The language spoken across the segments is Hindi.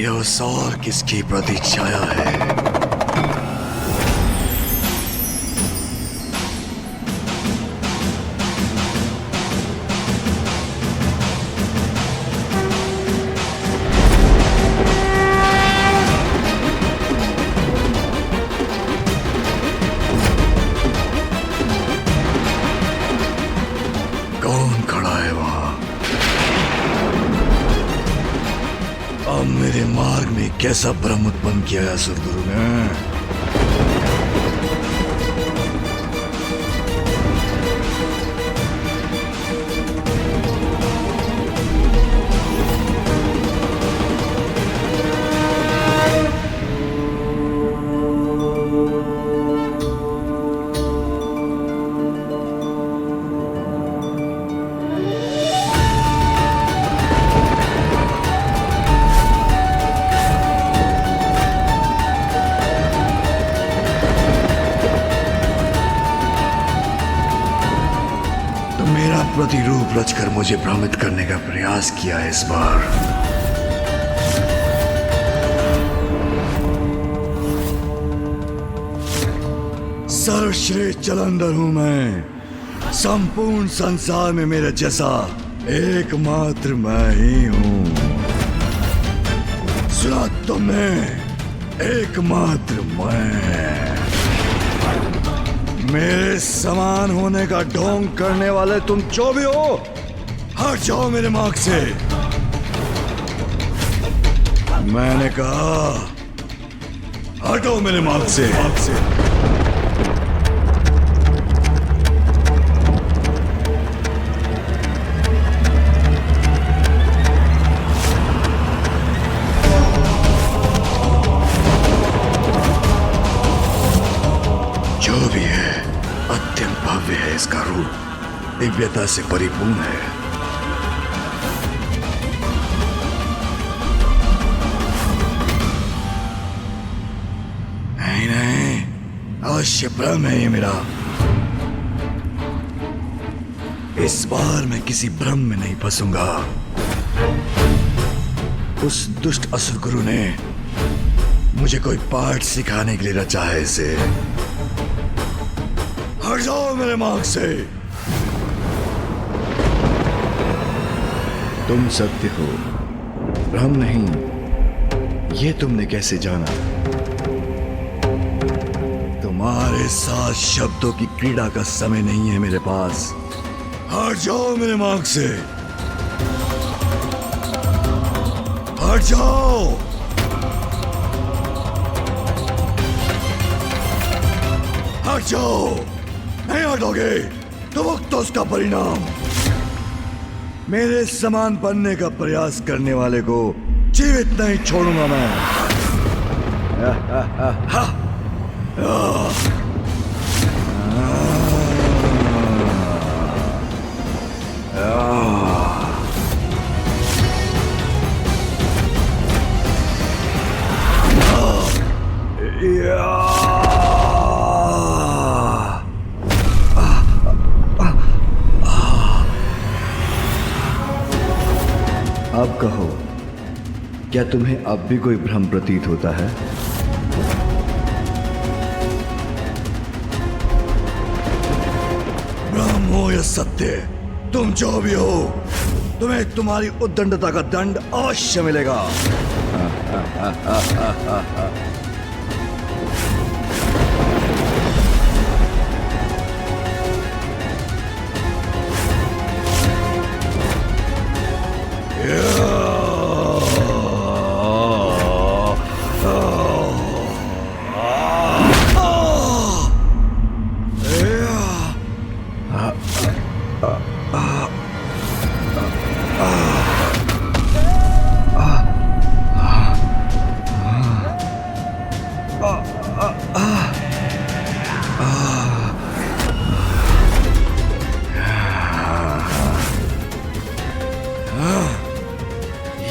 यह सौर किसकी प्रतीक्षाया है? कौन खड़ा है वहां? अब मेरे मार्ग में कैसा भ्रम उत्पन्न किया है असुर गुरु ने? मेरा प्रतिरूप रचकर मुझे भ्रमित करने का प्रयास किया है इस बार। सर्वश्रेष्ठ जलंधर हूं मैं। संपूर्ण संसार में मेरे जैसा एकमात्र मैं ही हूं। सुना तुमने? एकमात्र मैं। मेरे समान होने का ढोंग करने वाले तुम जो भी हो, हट जाओ मेरे मार्ग से। मैंने कहा हटो मेरे मार्ग से। जो भी है अत्यंत भव्य है। इसका रूप दिव्यता से परिपूर्ण है। नहीं नहीं, अवश्य भ्रम है ये मेरा। इस बार मैं किसी भ्रम में नहीं फंसूंगा। उस दुष्ट असुर गुरु ने मुझे कोई पाठ सिखाने के लिए रचा है इसे। हट जाओ मेरे मार्ग से। तुम सत्य हो, भ्रम नहीं। ये तुमने कैसे जाना? तुम्हारे साथ शब्दों की क्रीड़ा का समय नहीं है मेरे पास। हट जाओ मेरे मार्ग से। हट जाओ। हट जाओ। नहीं हटोगे तो वक्त उसका परिणाम। मेरे समान बनने का प्रयास करने वाले को जीवित नहीं छोड़ूंगा मैं। अब कहो, क्या तुम्हें अब भी कोई भ्रम प्रतीत होता है? भ्रम हो या सत्य, तुम जो भी हो, तुम्हें तुम्हारी उद्दंडता का दंड अवश्य मिलेगा।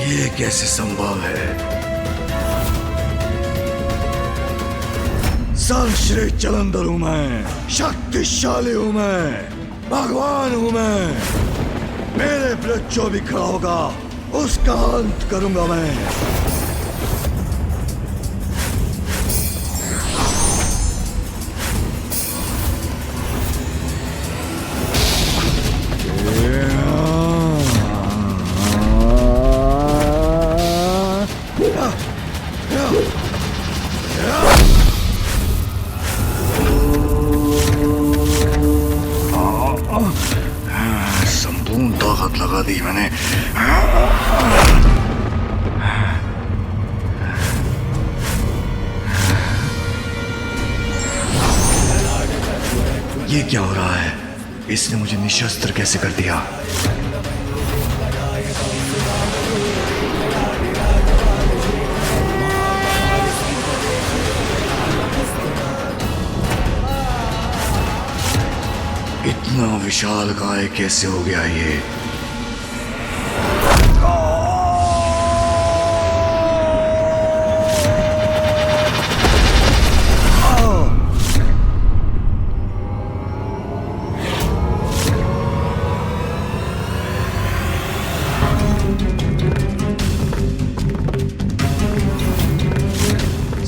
ये कैसे संभव है? सर्वश्रेष्ठ जलंधर हूं मैं, शक्तिशाली हूं मैं, भगवान हूं मैं। मेरे विरुद्ध जो भी खड़ा होगा उसका अंत करूंगा मैं। दी मैंने। ये क्या हो रहा है? इसने मुझे निशस्त्र कैसे कर दिया? इतना विशाल काय कैसे हो गया ये?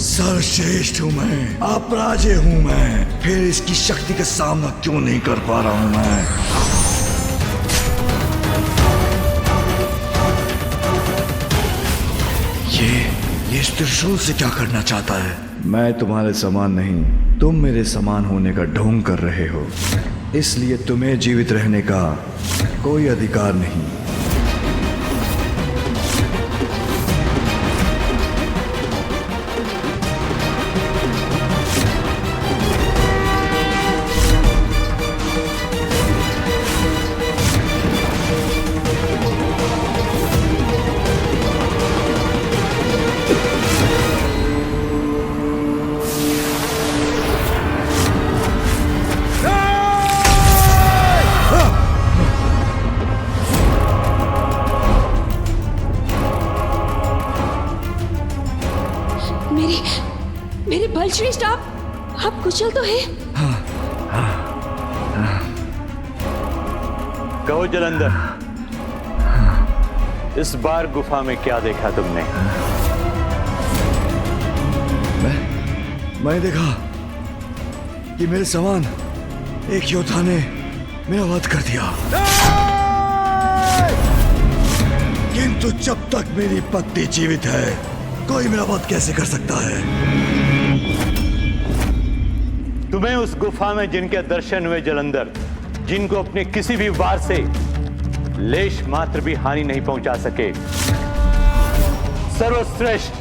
सर्वश्रेष्ठ हूं मैं, अपराजय हूं मैं, फिर इसकी शक्ति का सामना क्यों नहीं कर पा रहा हूं मैं? ये इस त्रिशूल से क्या करना चाहता है? मैं तुम्हारे समान नहीं, तुम मेरे समान होने का ढोंग कर रहे हो, इसलिए तुम्हें जीवित रहने का कोई अधिकार नहीं। मेरे बलश्रेष्ठ, आप कुशल तो हैं? कहो जलंधर, इस बार गुफा में क्या देखा तुमने? मैं देखा कि मेरे समान एक योद्धा ने मेरा वध कर दिया, किंतु जब तक मेरी पत्नी जीवित है, कोई मेरा वध कैसे कर सकता है? तुम्हें उस गुफा में जिनके दर्शन हुए जलंधर, जिनको अपने किसी भी वार से लेश मात्र भी हानि नहीं पहुंचा सके, सर्वश्रेष्ठ,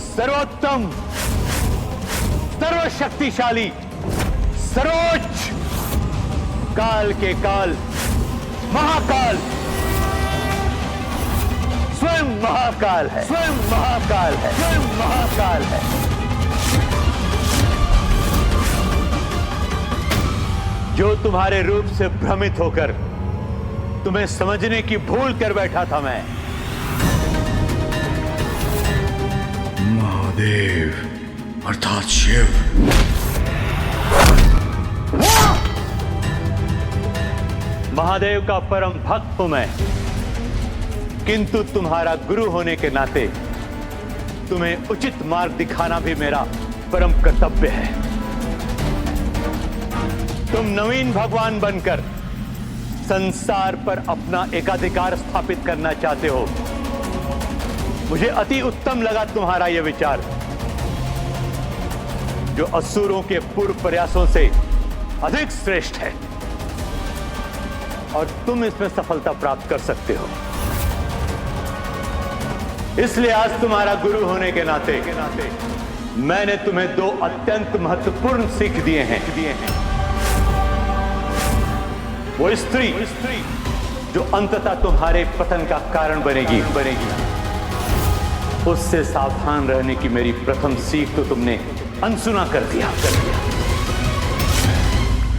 सर्वोत्तम, सर्वशक्तिशाली, सर्वोच्च, काल के काल, महाकाल, स्वयं महाकाल है, स्वयं महाकाल है, स्वयं महाकाल है। जो तुम्हारे रूप से भ्रमित होकर तुम्हें समझने की भूल कर बैठा था मैं। महादेव अर्थात शिव। महादेव का परम भक्त हूं मैं, किंतु तुम्हारा गुरु होने के नाते तुम्हें उचित मार्ग दिखाना भी मेरा परम कर्तव्य है। तुम नवीन भगवान बनकर संसार पर अपना एकाधिकार स्थापित करना चाहते हो। मुझे अति उत्तम लगा तुम्हारा यह विचार, जो असुरों के पूर्व प्रयासों से अधिक श्रेष्ठ है, और तुम इसमें सफलता प्राप्त कर सकते हो। इसलिए आज तुम्हारा गुरु होने के नाते मैंने तुम्हें दो अत्यंत महत्वपूर्ण सीख दिए हैं। वो स्त्री जो अंततः तुम्हारे पतन का कारण बनेगी, उससे सावधान रहने की मेरी प्रथम सीख तो तुमने अनसुना कर दिया।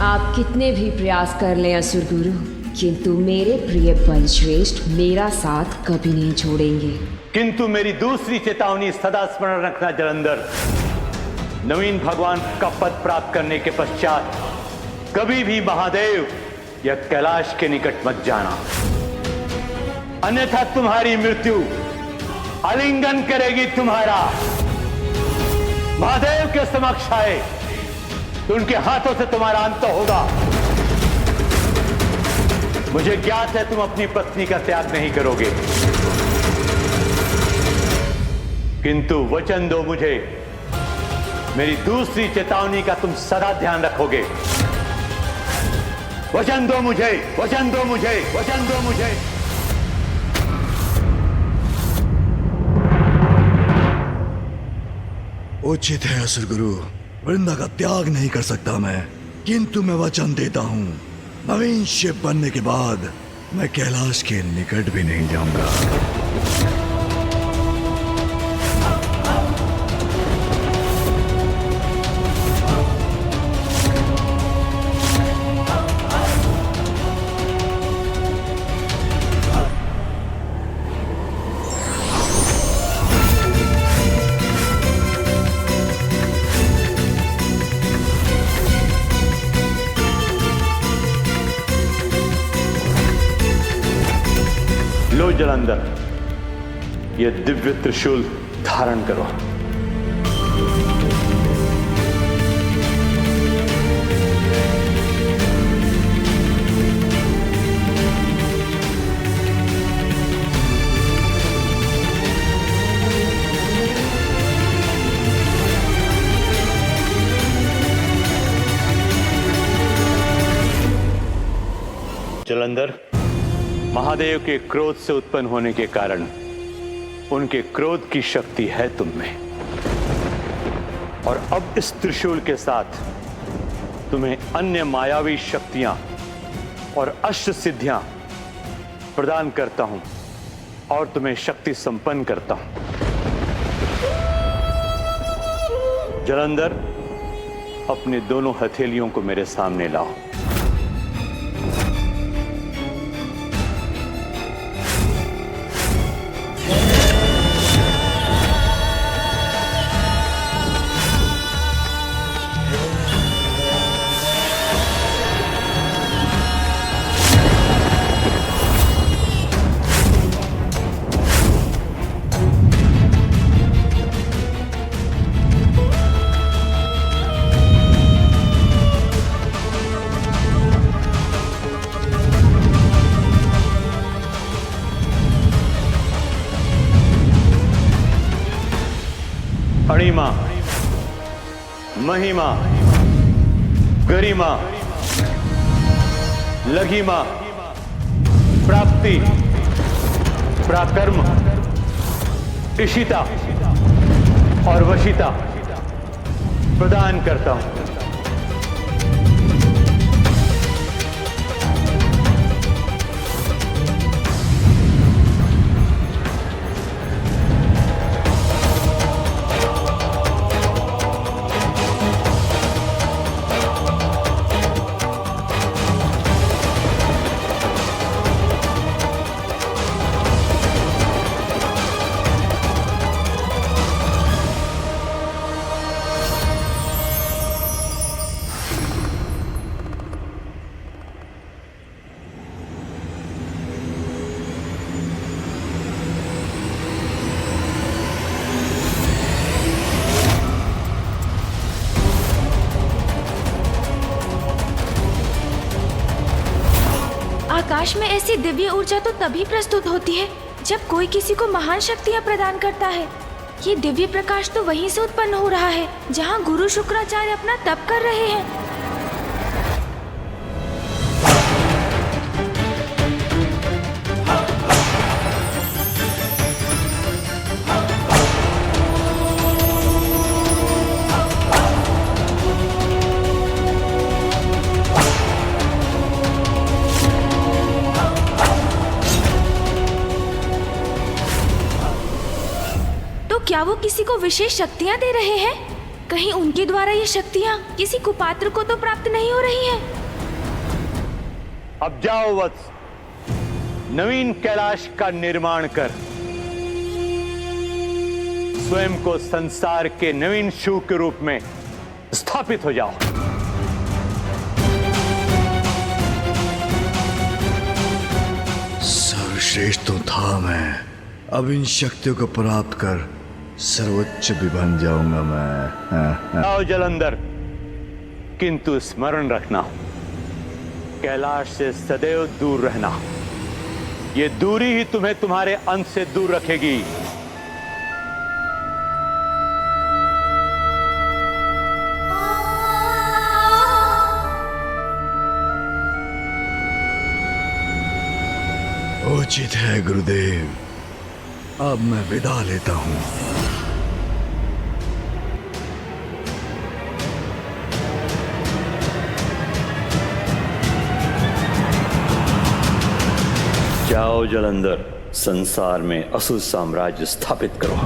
आप कितने भी प्रयास कर लें असुर गुरु, किंतु मेरे प्रिय बलश्रेष्ठ मेरा साथ कभी नहीं छोड़ेंगे। किंतु मेरी दूसरी चेतावनी सदा स्मरण रखना जलंधर, नवीन भगवान का पद प्राप्त करने के पश्चात कभी भी महादेव या कैलाश के निकट मत जाना, अन्यथा तुम्हारी मृत्यु आलिंगन करेगी तुम्हारा। महादेव के समक्ष आए तो उनके हाथों से तुम्हारा अंत होगा। मुझे ज्ञात है तुम अपनी पत्नी का त्याग नहीं करोगे, किंतु वचन दो मुझे, मेरी दूसरी चेतावनी का तुम सदा ध्यान रखोगे। वचन दो मुझे, वचन दो मुझे, वचन दो मुझे। उचित है असुर गुरु, वृंदा का त्याग नहीं कर सकता मैं, किंतु मैं वचन देता हूँ नवीन शिव बनने के बाद मैं कैलाश के निकट भी नहीं जाऊंगा। लो जलंधर, ये दिव्य त्रिशूल धारण करो। जलंधर, महादेव के क्रोध से उत्पन्न होने के कारण उनके क्रोध की शक्ति है तुम में, और अब इस त्रिशूल के साथ तुम्हें अन्य मायावी शक्तियां और अष्ट सिद्धियां प्रदान करता हूं और तुम्हें शक्ति संपन्न करता हूं। जलंधर, अपने दोनों हथेलियों को मेरे सामने लाओ। अणिमा, महिमा, गरिमा, लघिमा, प्राप्ति, पराक्रम, इशिता और वशिता प्रदान करता हूं। आकाश में ऐसी दिव्य ऊर्जा तो तभी प्रस्तुत होती है जब कोई किसी को महान शक्तियाँ प्रदान करता है। ये दिव्य प्रकाश तो वहीं से उत्पन्न हो रहा है जहाँ गुरु शुक्राचार्य अपना तप कर रहे हैं। क्या वो किसी को विशेष शक्तियाँ दे रहे हैं? कहीं उनके द्वारा ये शक्तियाँ किसी कुपात्र को तो प्राप्त नहीं हो रही हैं? अब जाओ वत्स, नवीन कैलाश का निर्माण कर स्वयं को संसार के नवीन शिव के रूप में स्थापित हो जाओ। सर्वश्रेष्ठ तो था मैं, अब इन शक्तियों को प्राप्त कर सर्वोच्च भी बन जाऊंगा मैं। आओ जलंधर, किंतु स्मरण रखना, कैलाश से सदैव दूर रहना। ये दूरी ही तुम्हें तुम्हारे अंत से दूर रखेगी। उचित है गुरुदेव, अब मैं विदा लेता हूं। जाओ जलंधर, संसार में असुर साम्राज्य स्थापित करो।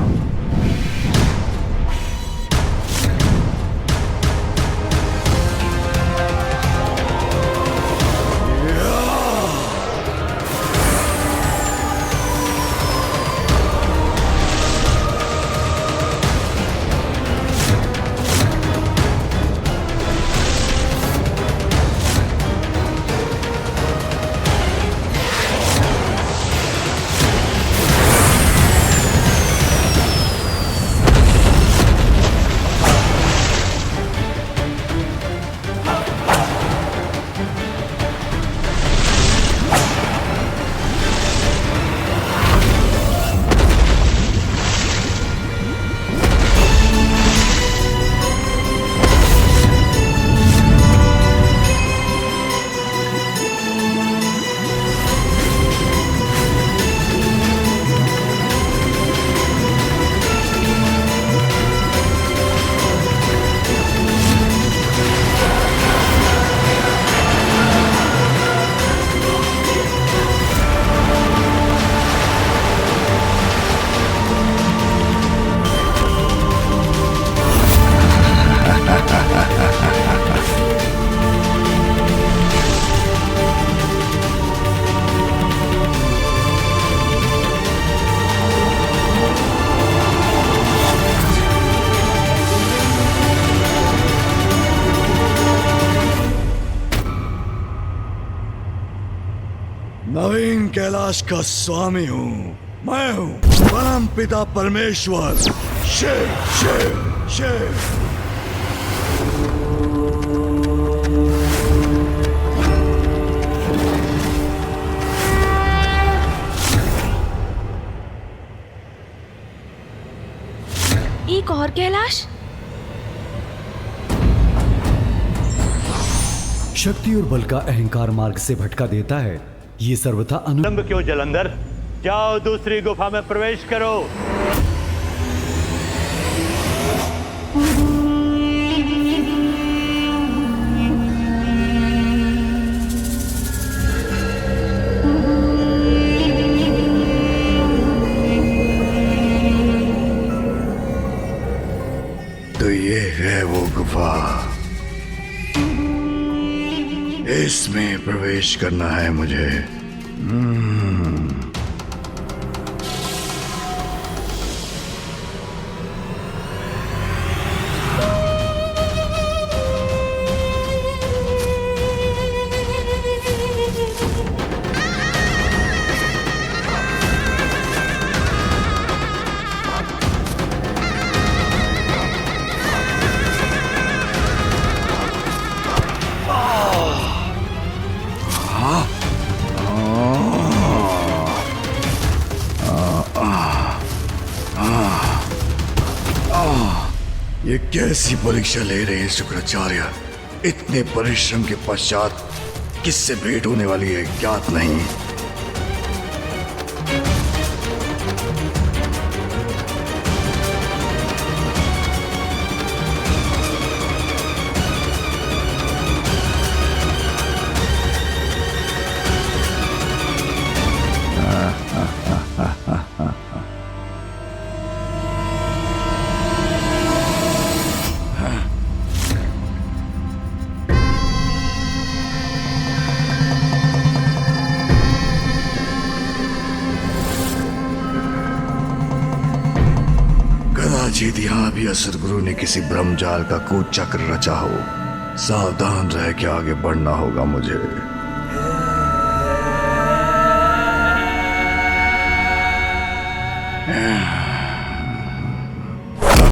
नवीन कैलाश का स्वामी हूँ, मैं हूँ परम पिता परमेश्वर, शिव शिव शिव। एक और कैलाश। शक्ति और बल का अहंकार मार्ग से भटका देता है, ये सर्वथा विलंब क्यों जलंधर, जाओ दूसरी गुफा में प्रवेश करो। तो ये है वो गुफा, इसमें प्रवेश करना है मुझे। ये कैसी परीक्षा ले रहे हैं शुक्राचार्य? इतने परिश्रम के पश्चात किससे भेंट होने वाली है ज्ञात नहीं। कदाचित यहाँ भी असुर गुरु ने किसी ब्रह्मजाल का कूच चक्र रचा हो। सावधान रह के आगे बढ़ना होगा मुझे।